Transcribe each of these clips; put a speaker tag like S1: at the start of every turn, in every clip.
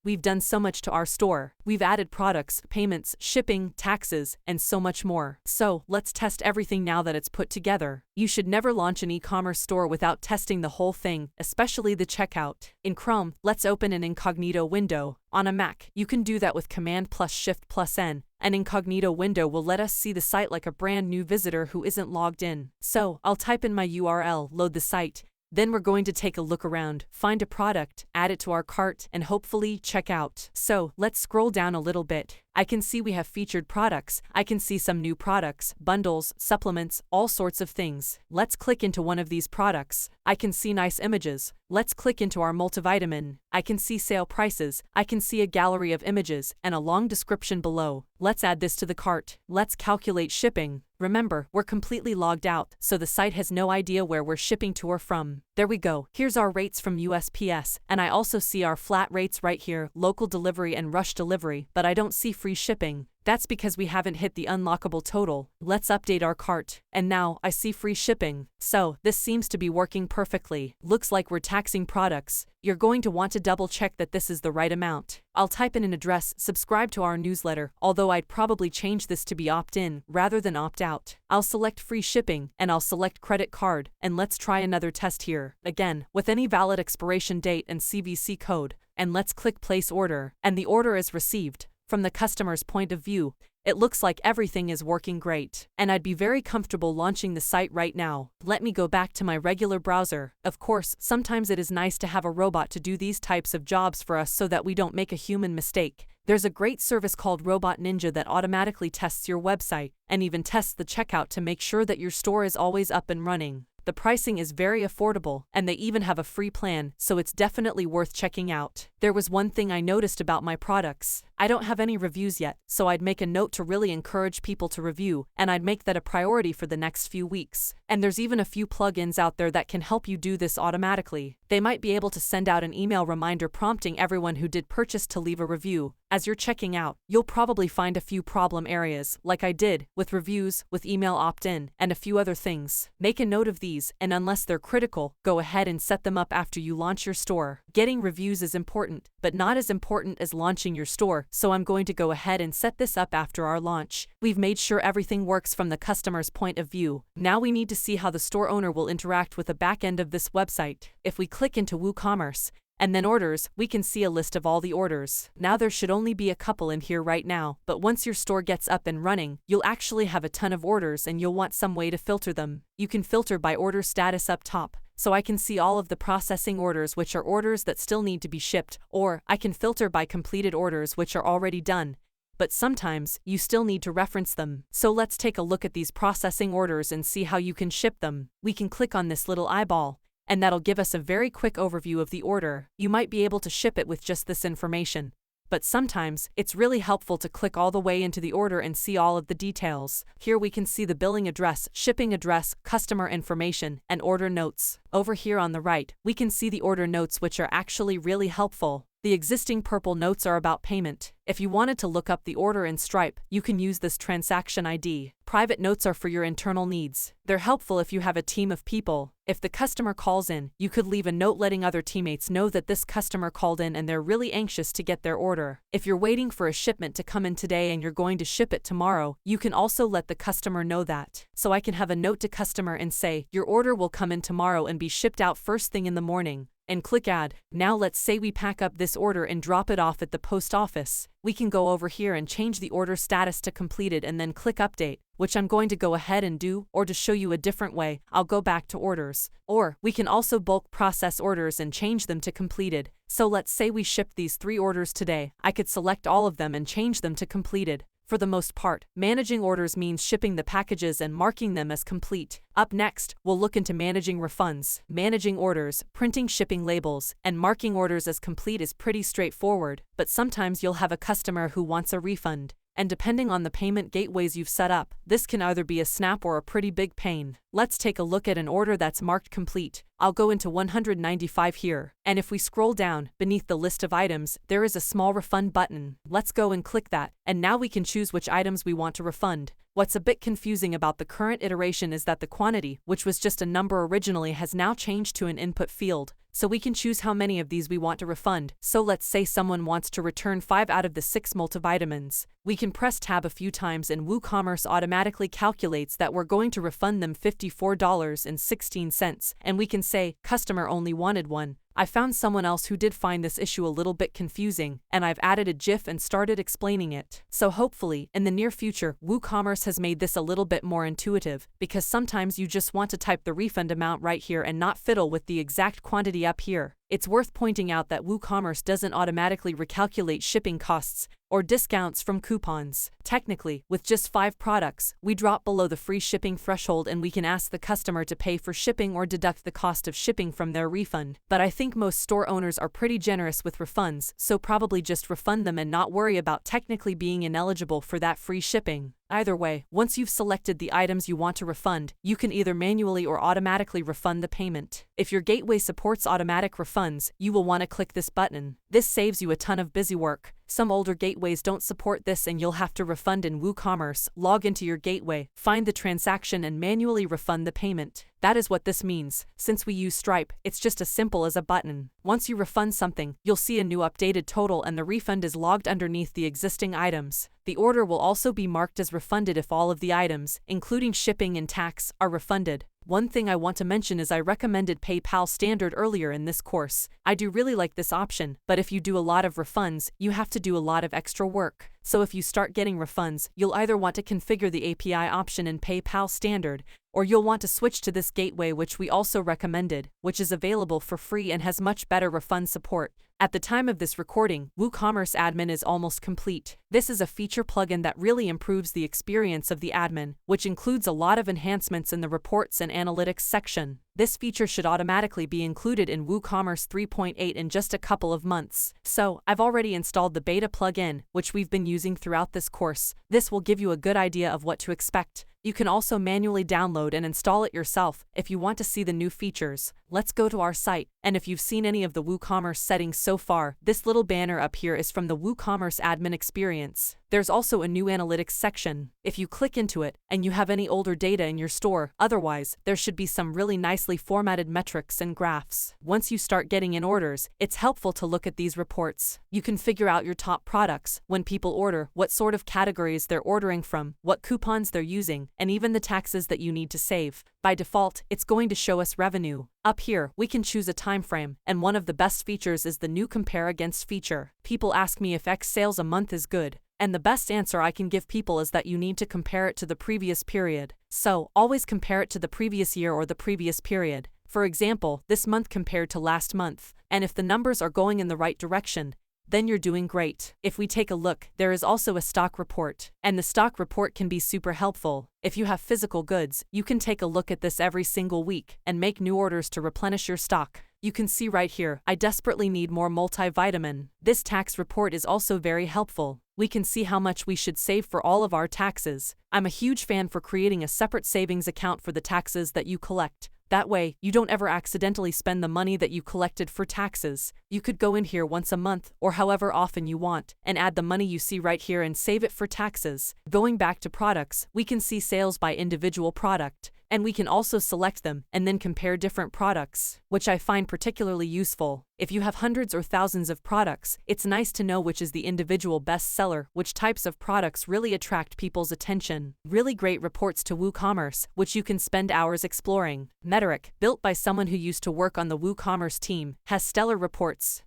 S1: We've done so much to our store. We've added products, payments, shipping, taxes, and so much more. So, let's test everything now that it's put together. You should never launch an e-commerce store without testing the whole thing, especially the checkout. In Chrome, let's open an incognito window. On a Mac, you can do that with Command plus Shift plus N. An incognito window will let us see the site like a brand new visitor who isn't logged in. So, I'll type in my URL, load the site. Then we're going to take a look around, find a product, add it to our cart, and hopefully check out. So, let's scroll down a little bit. I can see we have featured products. I can see some new products, bundles, supplements, all sorts of things. Let's click into one of these products. I can see nice images. Let's click into our multivitamin. I can see sale prices. I can see a gallery of images and a long description below. Let's add this to the cart. Let's calculate shipping. Remember, we're completely logged out, so the site has no idea where we're shipping to or from. There we go. Here's our rates from USPS, and I also see our flat rates right here, local delivery and rush delivery, but I don't see free shipping. That's because we haven't hit the unlockable total. Let's update our cart. And now, I see free shipping. So, this seems to be working perfectly. Looks like we're taxing products. You're going to want to double check that this is the right amount. I'll type in an address, subscribe to our newsletter, although I'd probably change this to be opt-in rather than opt-out. I'll select free shipping, and I'll select credit card, and let's try another test here. Again, with any valid expiration date and CVC code. And let's click place order, and the order is received. From the customer's point of view, it looks like everything is working great, and I'd be very comfortable launching the site right now. Let me go back to my regular browser. Of course, sometimes it is nice to have a robot to do these types of jobs for us so that we don't make a human mistake. There's a great service called Robot Ninja that automatically tests your website and even tests the checkout to make sure that your store is always up and running. The pricing is very affordable, and they even have a free plan, so it's definitely worth checking out. There was one thing I noticed about my products. I don't have any reviews yet, so I'd make a note to really encourage people to review, and I'd make that a priority for the next few weeks. And there's even a few plugins out there that can help you do this automatically. They might be able to send out an email reminder prompting everyone who did purchase to leave a review. As you're checking out, you'll probably find a few problem areas, like I did, with reviews, with email opt-in, and a few other things. Make a note of these, and unless they're critical, go ahead and set them up after you launch your store. Getting reviews is important, but not as important as launching your store, so I'm going to go ahead and set this up after our launch. We've made sure everything works from the customer's point of view. Now we need to see how the store owner will interact with the back end of this website. If we click into WooCommerce, and then orders, we can see a list of all the orders. Now there should only be a couple in here right now, but once your store gets up and running, you'll actually have a ton of orders and you'll want some way to filter them. You can filter by order status up top, so I can see all of the processing orders, which are orders that still need to be shipped, or I can filter by completed orders, which are already done. But sometimes, you still need to reference them. So let's take a look at these processing orders and see how you can ship them. We can click on this little eyeball, and that'll give us a very quick overview of the order. You might be able to ship it with just this information. But sometimes, it's really helpful to click all the way into the order and see all of the details. Here we can see the billing address, shipping address, customer information, and order notes. Over here on the right, we can see the order notes, which are actually really helpful. The existing purple notes are about payment. If you wanted to look up the order in Stripe, you can use this transaction ID. Private notes are for your internal needs. They're helpful if you have a team of people. If the customer calls in, you could leave a note letting other teammates know that this customer called in and they're really anxious to get their order. If you're waiting for a shipment to come in today and you're going to ship it tomorrow, you can also let the customer know that. So I can have a note to customer and say, your order will come in tomorrow and be shipped out first thing in the morning. And click add. Now let's say we pack up this order and drop it off at the post office. We can go over here and change the order status to completed and then click update, which I'm going to go ahead and do, or to show you a different way, I'll go back to orders. Or, we can also bulk process orders and change them to completed. So let's say we shipped these 3 orders today. I could select all of them and change them to completed. For the most part, managing orders means shipping the packages and marking them as complete. Up next, we'll look into managing refunds. Managing orders, printing shipping labels, and marking orders as complete is pretty straightforward, but sometimes you'll have a customer who wants a refund. And depending on the payment gateways you've set up, this can either be a snap or a pretty big pain. Let's take a look at an order that's marked complete. I'll go into 195 here, and if we scroll down, beneath the list of items, there is a small refund button. Let's go and click that, and now we can choose which items we want to refund. What's a bit confusing about the current iteration is that the quantity, which was just a number originally, has now changed to an input field. so we can choose how many of these we want to refund. So let's say someone wants to return 5 out of the 6 multivitamins. We can press tab a few times and WooCommerce automatically calculates that we're going to refund them $54.16, and we can say, customer only wanted one. I found someone else who did find this issue a little bit confusing, and I've added a GIF and started explaining it. So hopefully, in the near future, WooCommerce has made this a little bit more intuitive, because sometimes you just want to type the refund amount right here and not fiddle with the exact quantity up here. It's worth pointing out that WooCommerce doesn't automatically recalculate shipping costs or discounts from coupons. Technically, with just 5 products, we drop below the free shipping threshold and we can ask the customer to pay for shipping or deduct the cost of shipping from their refund. But I think most store owners are pretty generous with refunds, so probably just refund them and not worry about technically being ineligible for that free shipping. Either way, once you've selected the items you want to refund, you can either manually or automatically refund the payment. If your gateway supports automatic refunds, you will want to click this button. This saves you a ton of busy work. Some older gateways don't support this and you'll have to refund in WooCommerce, log into your gateway, find the transaction and manually refund the payment. That is what this means. Since we use Stripe, it's just as simple as a button. Once you refund something, you'll see a new updated total and the refund is logged underneath the existing items. The order will also be marked as refunded if all of the items, including shipping and tax, are refunded. One thing I want to mention is I recommended PayPal Standard earlier in this course. I do really like this option, but if you do a lot of refunds, you have to do a lot of extra work. So if you start getting refunds, you'll either want to configure the API option in PayPal Standard, or you'll want to switch to this gateway which we also recommended, which is available for free and has much better refund support. At the time of this recording, WooCommerce Admin is almost complete. This is a feature plugin that really improves the experience of the admin, which includes a lot of enhancements in the reports and analytics section. This feature should automatically be included in WooCommerce 3.8 in just a couple of months. So, I've already installed the beta plugin, which we've been using throughout this course. This will give you a good idea of what to expect. You can also manually download and install it yourself if you want to see the new features. Let's go to our site, and if you've seen any of the WooCommerce settings so far, this little banner up here is from the WooCommerce admin experience. There's also a new analytics section. If you click into it, and you have any older data in your store, otherwise, there should be some really nicely formatted metrics and graphs. Once you start getting in orders, it's helpful to look at these reports. You can figure out your top products, when people order, what sort of categories they're ordering from, what coupons they're using, and even the taxes that you need to save. By default, it's going to show us revenue. Up here, we can choose a time frame, and one of the best features is the new compare against feature. People ask me if X sales a month is good, and the best answer I can give people is that you need to compare it to the previous period. So, always compare it to the previous year or the previous period. For example, this month compared to last month, and if the numbers are going in the right direction, then you're doing great. If we take a look, there is also a stock report, and the stock report can be super helpful. If you have physical goods, you can take a look at this every single week and make new orders to replenish your stock. You can see right here, I desperately need more multivitamin. This tax report is also very helpful. We can see how much we should save for all of our taxes. I'm a huge fan for creating a separate savings account for the taxes that you collect. That way, you don't ever accidentally spend the money that you collected for taxes. You could go in here once a month, or however often you want, and add the money you see right here and save it for taxes. Going back to products, we can see sales by individual product, and we can also select them and then compare different products, which I find particularly useful. If you have hundreds or thousands of products, it's nice to know which is the individual best seller, which types of products really attract people's attention. Really great reports to WooCommerce, which you can spend hours exploring. Metric, built by someone who used to work on the WooCommerce team, has stellar reports.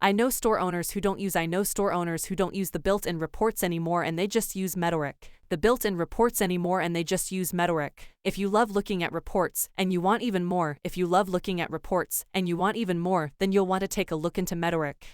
S1: I know store owners who don't use the built-in reports anymore and they just use Metric. If you love looking at reports, and you want even more, then you'll want to take a look into Metric.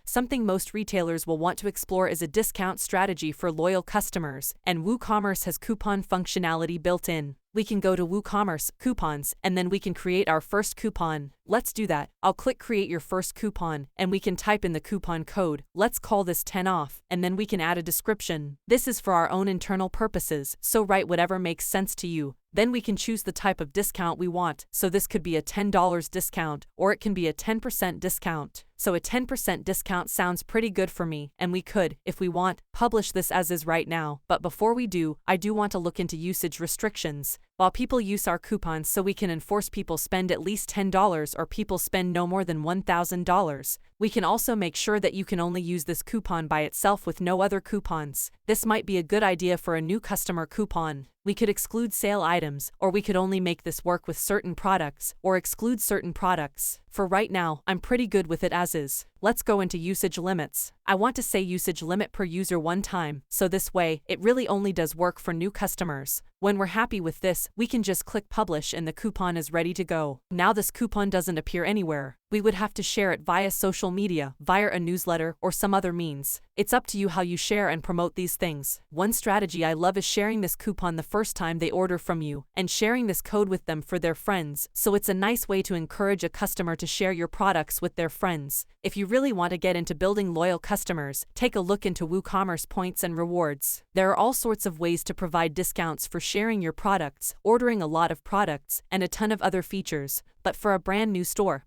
S1: Something most retailers will want to explore is a discount strategy for loyal customers, and WooCommerce has coupon functionality built in. We can go to WooCommerce, Coupons, and then we can create our first coupon. Let's do that. I'll click Create Your First Coupon, and we can type in the coupon code. Let's call this 10 off, and then we can add a description. This is for our own internal purposes, so write whatever makes sense to you. Then we can choose the type of discount we want, so this could be a $10 discount, or it can be a 10% discount. So a 10% discount sounds pretty good for me, and we could, if we want, publish this as is right now. But before we do, I do want to look into usage restrictions. While people use our coupons so we can enforce people spend at least $10 or people spend no more than $1,000, we can also make sure that you can only use this coupon by itself with no other coupons. This might be a good idea for a new customer coupon. We could exclude sale items, or we could only make this work with certain products, or exclude certain products. For right now, I'm pretty good with it as is. Let's go into usage limits. I want to say usage limit per user one time, so this way, it really only does work for new customers. When we're happy with this, we can just click publish and the coupon is ready to go. Now this coupon doesn't appear anywhere. We would have to share it via social media, via a newsletter, or some other means. It's up to you how you share and promote these things. One strategy I love is sharing this coupon the first time they order from you, and sharing this code with them for their friends, so it's a nice way to encourage a customer to share your products with their friends. If you really want to get into building loyal customers, take a look into WooCommerce points and rewards. There are all sorts of ways to provide discounts for sharing your products, ordering a lot of products, and a ton of other features. But for a brand new store,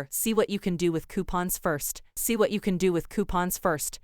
S1: see what you can do with coupons first.